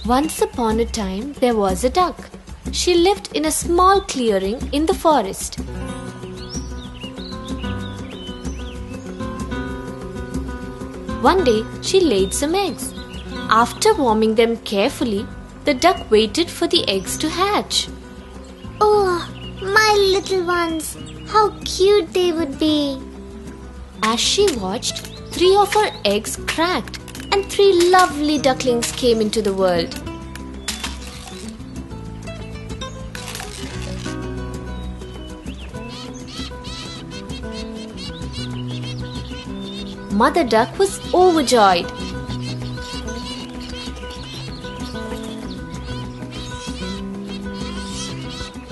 Once upon a time, there was a duck. She lived in a small clearing in the forest. One day, she laid some eggs. After warming them carefully, the duck waited for the eggs to hatch. Oh, my little ones, how cute they would be. As she watched, 3 of her eggs cracked and 3 lovely ducklings came into the world. Mother Duck was overjoyed.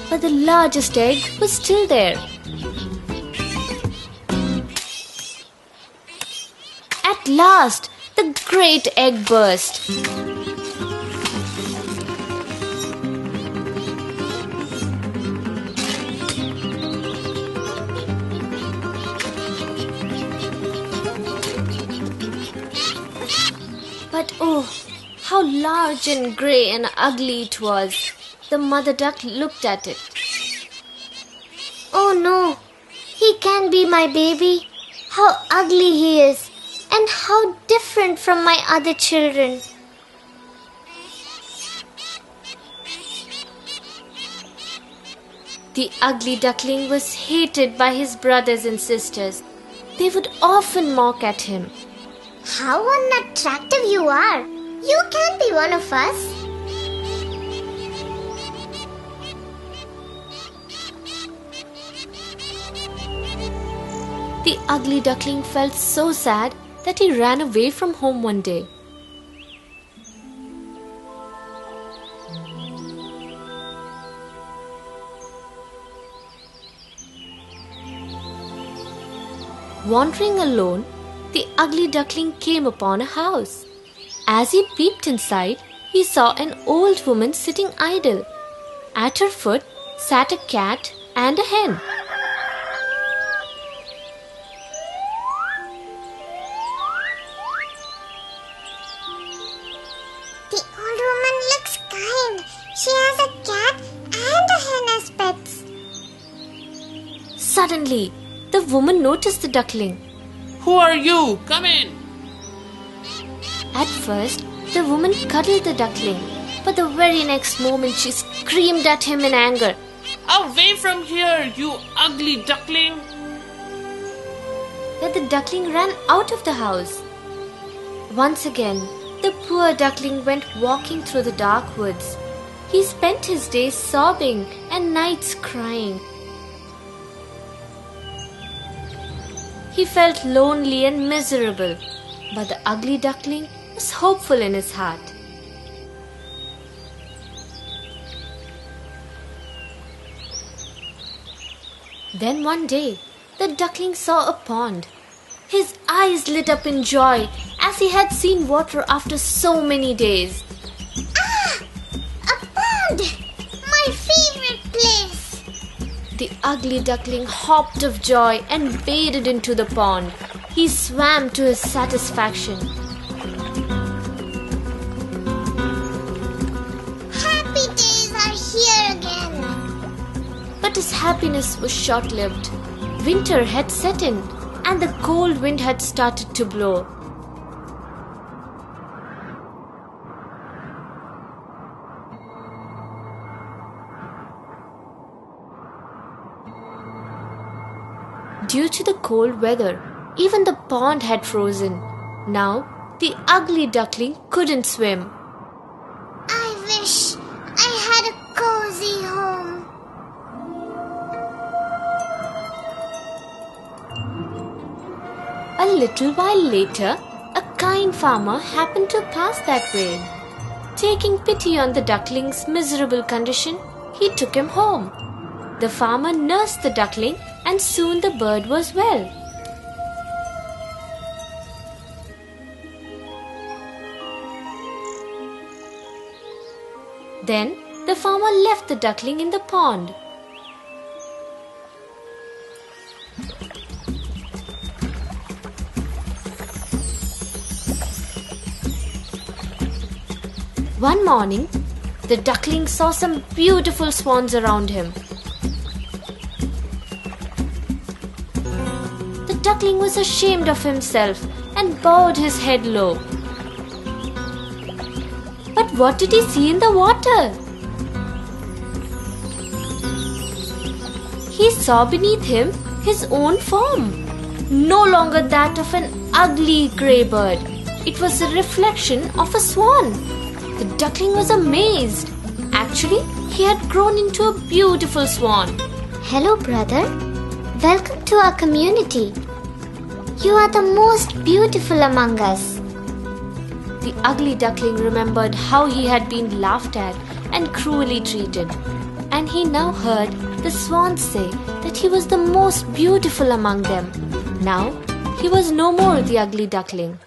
But the largest egg was still there. At last, the great egg burst. But oh, how large and grey and ugly it was. The mother duck looked at it. Oh no, he can't be my baby. How ugly he is, and how different from my other children. The ugly duckling was hated by his brothers and sisters. They would often mock at him. How unattractive you are. You can't be one of us. The ugly duckling felt so sad that he ran away from home one day. Wandering alone, the ugly duckling came upon a house. As he peeped inside, he saw an old woman sitting idle. At her foot sat a cat and a hen. The old woman looks kind. She has a cat and a hen as pets. Suddenly, the woman noticed the duckling. Who are you? Come in. At first, the woman cuddled the duckling, but the very next moment she screamed at him in anger. Away from here, you ugly duckling. Then the duckling ran out of the house. Once again, the poor duckling went walking through the dark woods. He spent his days sobbing and nights crying. He felt lonely and miserable, but the ugly duckling was hopeful in his heart. Then one day, the duckling saw a pond. His eyes lit up in joy as he had seen water after so many days. Ah! A pond! My favorite place! The ugly duckling hopped of joy and waded into the pond. He swam to his satisfaction. Happy days are here again. But his happiness was short-lived. Winter had set in, and the cold wind had started to blow. Due to the cold weather, even the pond had frozen. Now, the ugly duckling couldn't swim. I wish I had a cozy home. A little while later, a kind farmer happened to pass that way. Taking pity on the duckling's miserable condition, he took him home. The farmer nursed the duckling and soon the bird was well. Then the farmer left the duckling in the pond. One morning, the duckling saw some beautiful swans around him. The duckling was ashamed of himself and bowed his head low. But what did he see in the water? He saw beneath him his own form, no longer that of an ugly grey bird. It was the reflection of a swan. The duckling was amazed. Actually, he had grown into a beautiful swan. Hello, brother. Welcome to our community. You are the most beautiful among us. The ugly duckling remembered how he had been laughed at and cruelly treated, and he now heard the swans say that he was the most beautiful among them. Now, he was no more the ugly duckling.